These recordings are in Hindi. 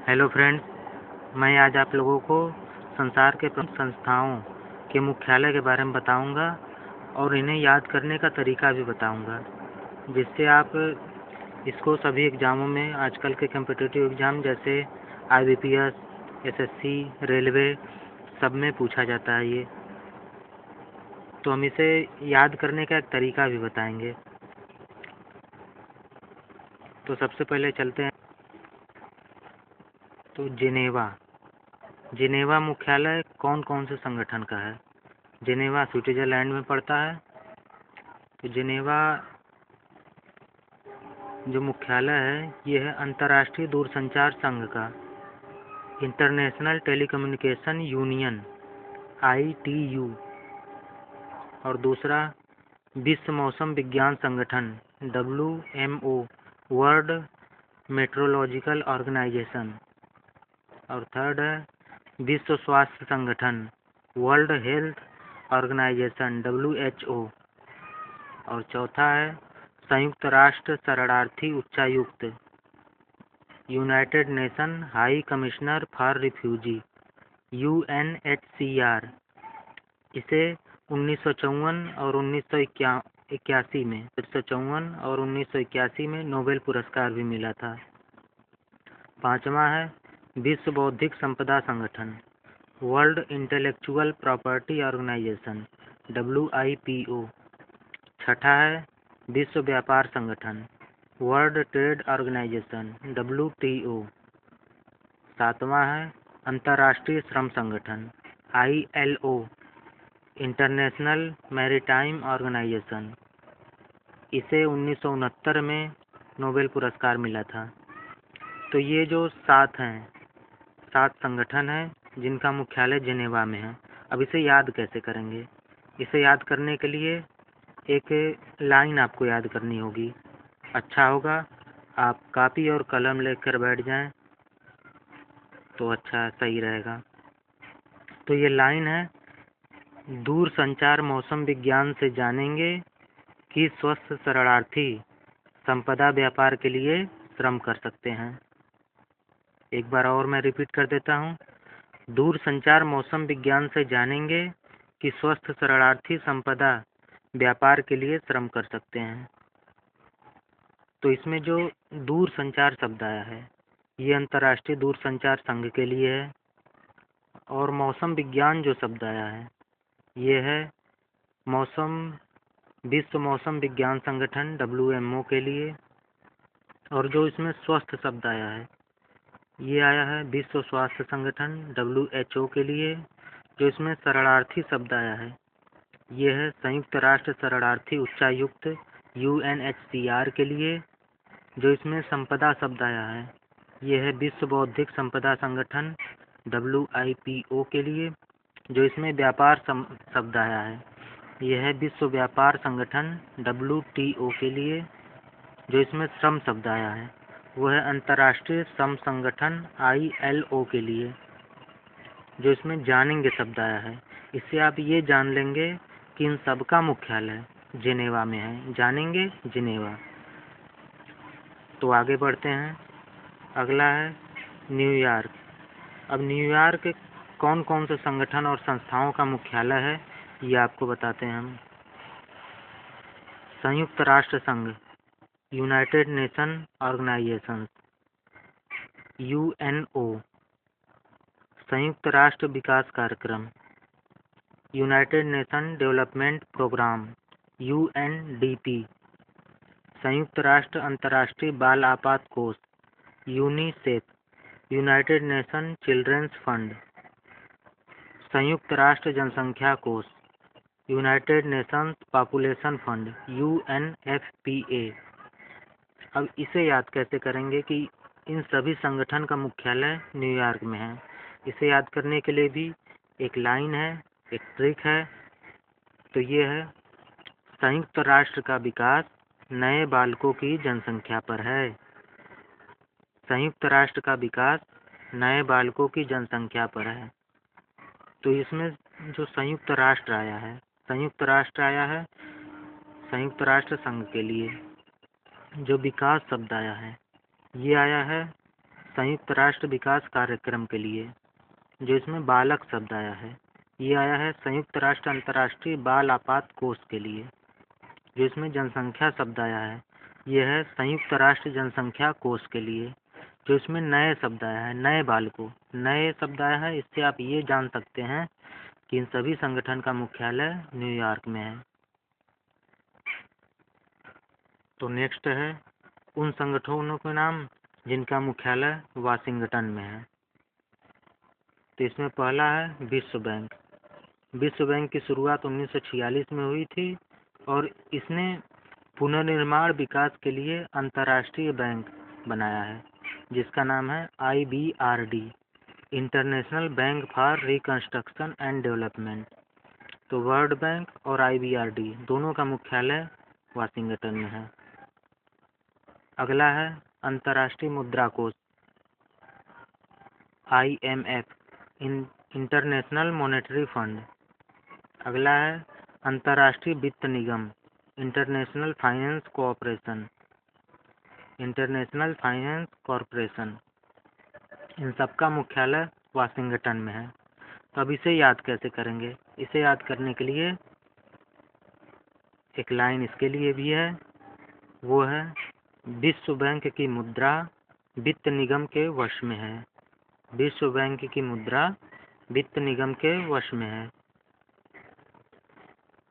हेलो फ्रेंड्स, मैं आज आप लोगों को संसार के प्रमुख संस्थाओं के मुख्यालय के बारे में बताऊंगा और इन्हें याद करने का तरीका भी बताऊंगा, जिससे आप इसको सभी एग्ज़ामों में आजकल के कम्पिटिटिव एग्ज़ाम जैसे IBPS, SSC, रेलवे सब में पूछा जाता है ये। तो हम इसे याद करने का एक तरीका भी बताएंगे। तो सबसे पहले चलते हैं तो जिनेवा मुख्यालय कौन कौन से संगठन का है। जिनेवा स्विट्ज़रलैंड में पड़ता है। तो जिनेवा जो मुख्यालय है ये है अंतर्राष्ट्रीय दूरसंचार संघ का, इंटरनेशनल टेलीकम्युनिकेशन यूनियन ITU। और दूसरा विश्व मौसम विज्ञान संगठन WMO, वर्ल्ड मेट्रोलॉजिकल ऑर्गेनाइजेशन। और थर्ड है विश्व स्वास्थ्य संगठन वर्ल्ड हेल्थ ऑर्गेनाइजेशन WHO। और चौथा है संयुक्त राष्ट्र शरणार्थी उच्चायुक्त United nation high commissioner for refugee UNHCR। इसे 1954 और 1981 में नोबेल पुरस्कार भी मिला था। पांचवा है विश्व बौद्धिक संपदा संगठन world intellectual property organisation WIPO। छठा है विश्व व्यापार संगठन वर्ल्ड ट्रेड ऑर्गेनाइजेशन WTO। सातवां है अंतर्राष्ट्रीय श्रम संगठन ILO, इंटरनेशनल मैरीटाइम ऑर्गेनाइजेशन। इसे 1969 में नोबेल पुरस्कार मिला था। तो ये जो सात संगठन हैं जिनका मुख्यालय जिनेवा में है। अब इसे याद कैसे करेंगे? इसे याद करने के लिए एक लाइन आपको याद करनी होगी। अच्छा होगा आप कापी और कलम लेकर बैठ जाएं तो अच्छा सही रहेगा। तो ये लाइन है, दूर संचार मौसम विज्ञान से जानेंगे कि स्वस्थ शरणार्थी संपदा व्यापार के लिए श्रम कर सकते हैं। एक बार और मैं रिपीट कर देता हूँ। दूर संचार मौसम विज्ञान से जानेंगे कि स्वस्थ शरणार्थी संपदा व्यापार के लिए श्रम कर सकते हैं। तो इसमें जो दूर संचार शब्द आया है ये अंतर्राष्ट्रीय दूर संचार संघ के लिए है। और मौसम विज्ञान जो शब्द आया है ये है विश्व मौसम विज्ञान संगठन WMO के लिए। और जो इसमें स्वस्थ शब्द आया है ये आया है विश्व स्वास्थ्य संगठन WHO के लिए। जो इसमें शरणार्थी शब्द आया है ये है संयुक्त राष्ट्र शरणार्थी उच्चायुक्त UNHCR के लिए। जो इसमें संपदा शब्द आया है ये है विश्व बौद्धिक संपदा संगठन WIPO के लिए। जो इसमें व्यापार शब्द आया है यह है विश्व व्यापार संगठन WTO के लिए। जो इसमें श्रम शब्द आया है वो है अंतर्राष्ट्रीय श्रम संगठन ILO के लिए। जो इसमें जानेंगे शब्द आया है इससे आप ये जान लेंगे कि इन सब का मुख्यालय जिनेवा में है। जानेंगे जिनेवा। तो आगे बढ़ते हैं। अगला है न्यूयॉर्क। अब न्यूयॉर्क कौन कौन से संगठन और संस्थाओं का मुख्यालय है ये आपको बताते हैं हम। संयुक्त राष्ट्र संघ यूनाइटेड नेशन ऑर्गेनाइजेशन UNO। संयुक्त राष्ट्र विकास कार्यक्रम United Nation development programme UNDP। संयुक्त राष्ट्र अंतर्राष्ट्रीय बाल आपात कोष UNICEF, United Nation children's fund. संयुक्त राष्ट्र जनसंख्या कोष United Nations population fund UNFPA। अब इसे याद कैसे करेंगे कि इन सभी संगठन का मुख्यालय न्यूयॉर्क में है। इसे याद करने के लिए भी एक लाइन है, एक ट्रिक है। तो ये है संयुक्त राष्ट्र का विकास नए बालकों की जनसंख्या पर है। संयुक्त राष्ट्र का विकास नए बालकों की जनसंख्या पर है। तो इसमें जो संयुक्त राष्ट्र आया है संयुक्त राष्ट्र संघ के लिए। जो विकास शब्द आया है ये आया है संयुक्त राष्ट्र विकास कार्यक्रम के लिए, जो इसमें बालक शब्द आया है। ये आया है संयुक्त राष्ट्र अंतर्राष्ट्रीय बाल आपात कोष के लिए, जो इसमें जनसंख्या शब्द आया है। यह है संयुक्त राष्ट्र जनसंख्या कोष के लिए, जो इसमें नए शब्द आया है, नए बालकों, नए शब्द आया है। इससे आप ये जान सकते हैं कि इन सभी संगठन का मुख्यालय न्यूयॉर्क में है। तो नेक्स्ट है उन संगठनों के नाम जिनका मुख्यालय वाशिंगटन में है। तो इसमें पहला है विश्व बैंक। विश्व बैंक की शुरुआत 1946 में हुई थी और इसने पुनर्निर्माण विकास के लिए अंतर्राष्ट्रीय बैंक बनाया है, जिसका नाम है IBRD, international bank for reconstruction and development. तो वर्ल्ड बैंक और IBRD दोनों का मुख्यालय वाशिंगटन में है। अगला है अंतर्राष्ट्रीय मुद्रा कोष, IMF, इंटरनेशनल मॉनेटरी फंड। अगला है अंतर्राष्ट्रीय वित्त निगम, International Finance Corporation, International Finance Corporation. इन सबका मुख्यालय वाशिंगटन में है। तो अब इसे याद कैसे करेंगे? इसे याद करने के लिए एक लाइन इसके लिए भी है, वो है विश्व बैंक की मुद्रा वित्त निगम के वश में है। विश्व बैंक की मुद्रा वित्त निगम के वश में है।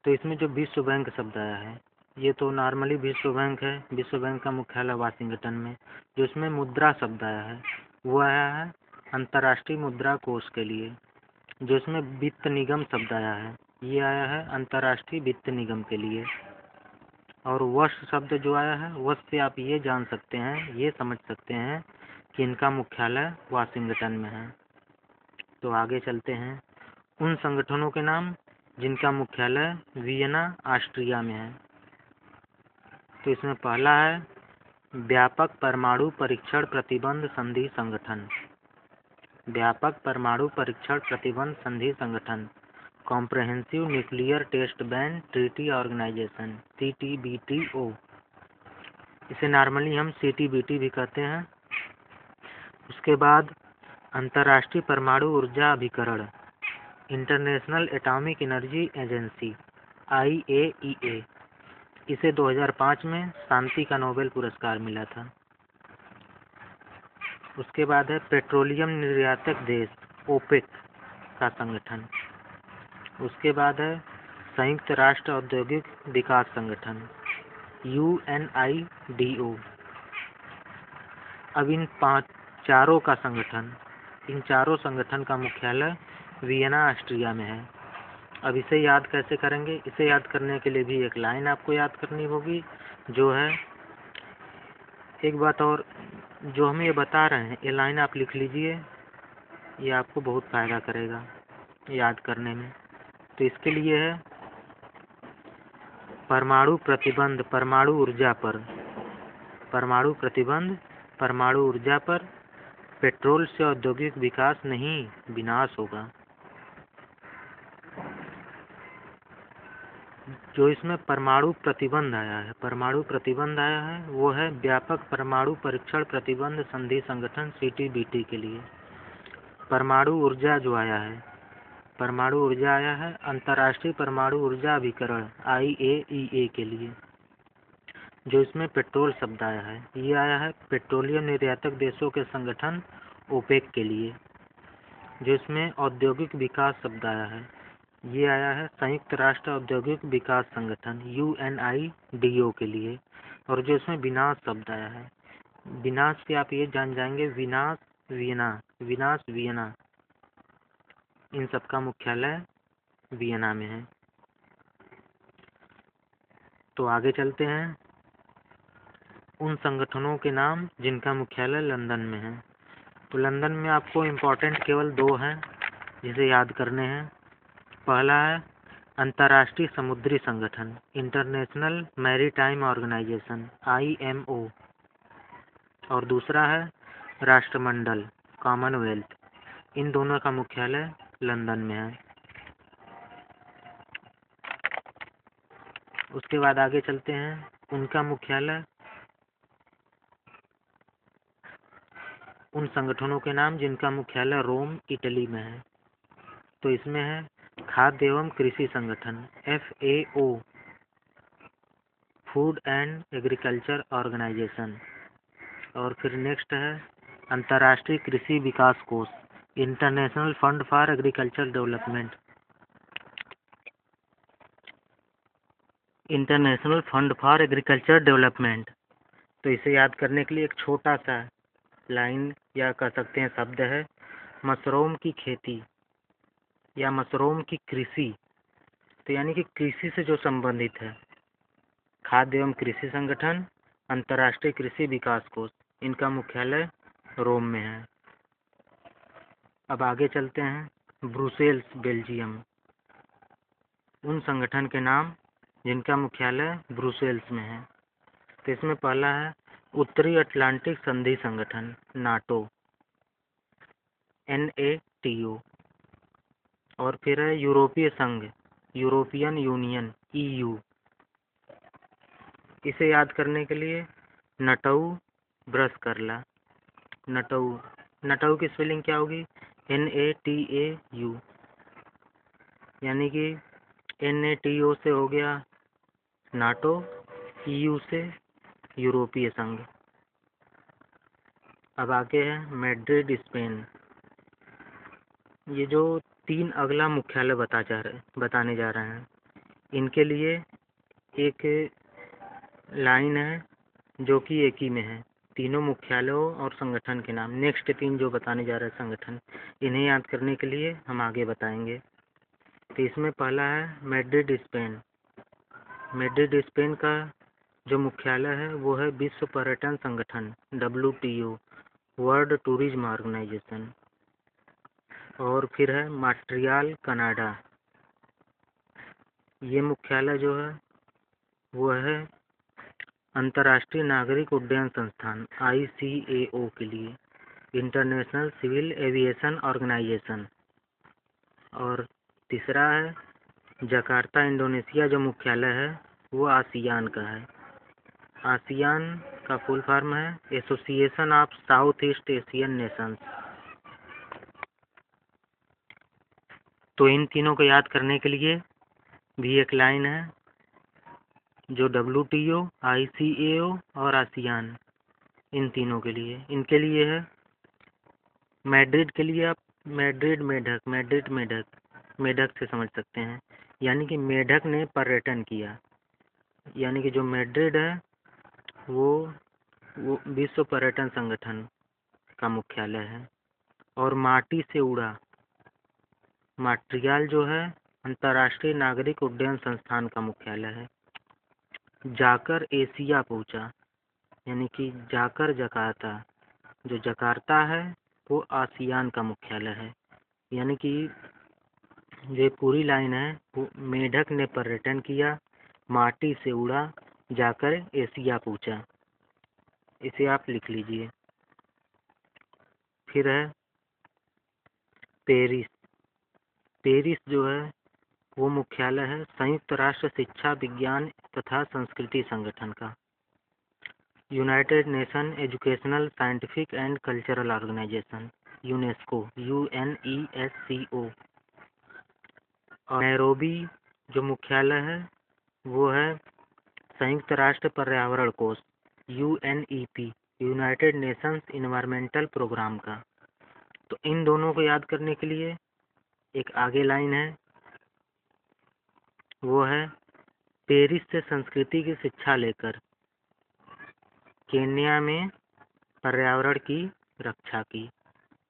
तो इसमें जो विश्व बैंक शब्द आया है, ये तो नॉर्मली विश्व बैंक है। विश्व बैंक का मुख्यालय वाशिंगटन में। जो इसमें मुद्रा शब्द आया है वो आया है अंतर्राष्ट्रीय मुद्रा कोष के लिए। जो इसमें वित्त निगम शब्द आया है ये आया है अंतर्राष्ट्रीय वित्त निगम के लिए। और वश शब्द जो आया है, वश से आप ये जान सकते हैं, ये समझ सकते हैं कि इनका मुख्यालय वाशिंगटन में है। तो आगे चलते हैं उन संगठनों के नाम जिनका मुख्यालय वियना ऑस्ट्रिया में है। तो इसमें पहला है व्यापक परमाणु परीक्षण प्रतिबंध संधि संगठन। व्यापक परमाणु परीक्षण प्रतिबंध संधि संगठन, comprehensive nuclear test ban treaty organisation, CTBTO। इसे नॉर्मली हम CTBT भी कहते हैं। उसके बाद अंतर्राष्ट्रीय परमाणु ऊर्जा अभिकरण, international atomic energy agency, IAEA। इसे 2005 में शांति का नोबेल पुरस्कार मिला था। उसके बाद है पेट्रोलियम निर्यातक देश, OPEC का संगठन। उसके बाद है संयुक्त राष्ट्र औद्योगिक विकास संगठन, UNIDO। अब इन चारों संगठन का मुख्यालय वियना ऑस्ट्रिया में है। अब इसे याद कैसे करेंगे? इसे याद करने के लिए भी एक लाइन आपको याद करनी होगी, जो है, एक बात और, जो हम ये बता रहे हैं ये लाइन आप लिख लीजिए, ये आपको बहुत फायदा करेगा याद करने में। तो इसके लिए है परमाणु प्रतिबंध परमाणु ऊर्जा पर, परमाणु प्रतिबंध परमाणु ऊर्जा पर, पेट्रोल से औद्योगिक विकास नहीं विनाश होगा। जो इसमें परमाणु प्रतिबंध आया है वो है व्यापक परमाणु परीक्षण प्रतिबंध संधि संगठन, CTBT के लिए। परमाणु ऊर्जा जो आया है, परमाणु ऊर्जा आया है अंतर्राष्ट्रीय परमाणु ऊर्जा अभिकरण, IAEA के लिए। जो इसमें पेट्रोल शब्द आया है ये आया है पेट्रोलियम निर्यातक देशों के संगठन, OPEC के लिए। जो इसमें औद्योगिक विकास शब्द आया है ये आया है संयुक्त राष्ट्र औद्योगिक विकास संगठन, UNIDO के लिए। और जो इसमें विनाश शब्द आया है, विनाश से आप ये जान जाएंगे विनाश वियना, इन सब का मुख्यालय वियना में है। तो आगे चलते हैं उन संगठनों के नाम जिनका मुख्यालय लंदन में है। तो लंदन में आपको इम्पोर्टेंट केवल 2 हैं जिसे याद करने हैं। पहला है अंतर्राष्ट्रीय समुद्री संगठन, इंटरनेशनल मैरीटाइम ऑर्गेनाइजेशन, IMO। और दूसरा है राष्ट्रमंडल, कॉमनवेल्थ। इन दोनों का मुख्यालय लंदन में है। उसके बाद आगे चलते हैं उन संगठनों के नाम जिनका मुख्यालय रोम इटली में है। तो इसमें है खाद्य एवं कृषि संगठन FAO, food and agriculture organisation. और फिर नेक्स्ट है अंतर्राष्ट्रीय कृषि विकास कोष, international fund for agriculture development, international fund for agriculture development. तो इसे याद करने के लिए एक छोटा सा लाइन या कह सकते हैं शब्द है मशरूम की खेती या मशरूम की कृषि। तो यानी कि कृषि से जो संबंधित है। खाद्य एवं कृषि संगठन, अंतर्राष्ट्रीय कृषि विकास कोष, इनका मुख्यालय रोम में है। अब आगे चलते हैं ब्रुसेल्स, बेल्जियम। उन संगठन के नाम जिनका मुख्यालय ब्रुसेल्स में है। तो इसमें पहला है उत्तरी अटलांटिक संधि संगठन नाटो, NATO। और फिर है यूरोपीय संघ, यूरोपियन यूनियन, EU। इसे याद करने के लिए नटऊ ब्रश करला, नटऊ। नटऊ की स्पेलिंग क्या होगी? NATAU। यानी कि NATO से हो गया नाटो, EU से यूरोपीय संघ। अब आगे है मैड्रिड, स्पेन। ये जो 3 अगला मुख्यालय बताने जा रहे हैं, इनके लिए एक लाइन है जो कि एक ही में है। तीनों मुख्यालयों और संगठन के नाम, नेक्स्ट 3 जो बताने जा रहे हैं संगठन, इन्हें याद करने के लिए हम आगे बताएंगे। तो इसमें पहला है मैड्रिड, स्पेन। मैड्रिड, स्पेन का जो मुख्यालय है वो है विश्व पर्यटन संगठन WTO, वर्ल्ड टूरिज्म ऑर्गेनाइजेशन। और फिर है मॉन्ट्रियल, कनाडा। ये मुख्यालय जो है वो है अंतर्राष्ट्रीय नागरिक उड्डयन संस्थान ICAO के लिए, इंटरनेशनल सिविल एविएशन ऑर्गेनाइजेशन। और तीसरा है जकार्ता, इंडोनेशिया। जो मुख्यालय है वो आसियान का है। आसियान का फुल फॉर्म है association of south east Asian Nations. तो इन तीनों को याद करने के लिए भी एक लाइन है जो WTO, ICAO और आसियान, इन तीनों के लिए। इनके लिए है मैड्रिड के लिए आप मैड्रिड मेढक, मेढक से समझ सकते हैं। यानी कि मेढक ने पर्यटन किया। यानी कि जो मैड्रिड है वो विश्व पर्यटन संगठन का मुख्यालय है। और माटी से उड़ा, मॉन्ट्रियल जो है अंतर्राष्ट्रीय नागरिक उड्डयन संस्थान का मुख्यालय है। जाकर एशिया पहुंचा, यानी कि जाकर जकार्ता। जो जकार्ता है वो आसियान का मुख्यालय है। यानी कि ये पूरी लाइन है वो मेढक ने पर्यटन किया, माटी से उड़ा, जाकर एशिया पहुंचा। इसे आप लिख लीजिए। फिर है पेरिस। पेरिस जो है वो मुख्यालय है संयुक्त राष्ट्र शिक्षा, विज्ञान तथा संस्कृति संगठन का, United Nation educational, scientific and cultural organisation, UNESCO, UNESCO। और नैरोबी जो मुख्यालय है वो है संयुक्त राष्ट्र पर्यावरण कोष, UNEP, United Nations environmental programme का। तो इन दोनों को याद करने के लिए एक आगे लाइन है वो है पेरिस से संस्कृति की शिक्षा लेकर केन्या में पर्यावरण की रक्षा की।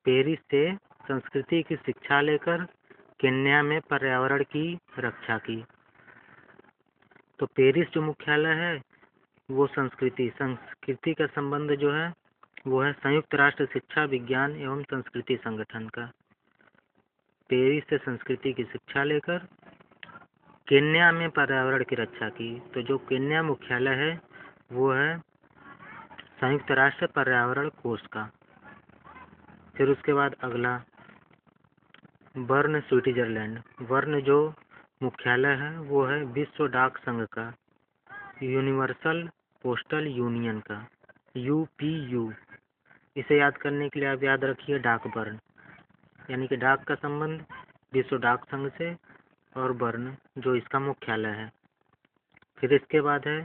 पेरिस से संस्कृति की शिक्षा लेकर केन्या में पर्यावरण की रक्षा की। तो पेरिस जो मुख्यालय है वो संस्कृति का संबंध जो है वो है संयुक्त राष्ट्र शिक्षा, विज्ञान एवं संस्कृति संगठन का। पेरिस से संस्कृति की शिक्षा लेकर केन्या में पर्यावरण की रक्षा की। तो जो केन्या मुख्यालय है वो है संयुक्त राष्ट्र पर्यावरण कोष का। फिर उसके बाद अगला बर्न, स्विट्जरलैंड। बर्न जो मुख्यालय है वो है विश्व डाक संघ का, यूनिवर्सल पोस्टल यूनियन का, UPU। इसे याद करने के लिए आप याद रखिए डाक बर्न, यानी कि डाक का संबंध विश्व डाक संघ से और बर्न जो इसका मुख्यालय है। फिर इसके बाद है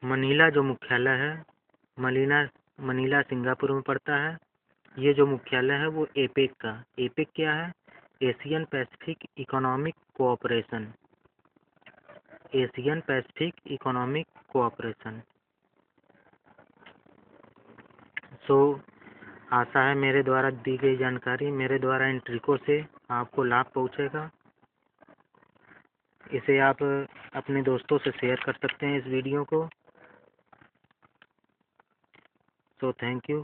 मनीला, जो मुख्यालय है मनीला सिंगापुर में पड़ता है। ये जो मुख्यालय है वो एपेक क्या है? Asian Pacific Economic Cooperation, Asian Pacific Economic Cooperation. आशा है मेरे द्वारा दी गई जानकारी, मेरे द्वारा इन ट्रिकों से आपको लाभ पहुंचेगा। इसे आप अपने दोस्तों से शेयर कर सकते हैं इस वीडियो को। Thank you.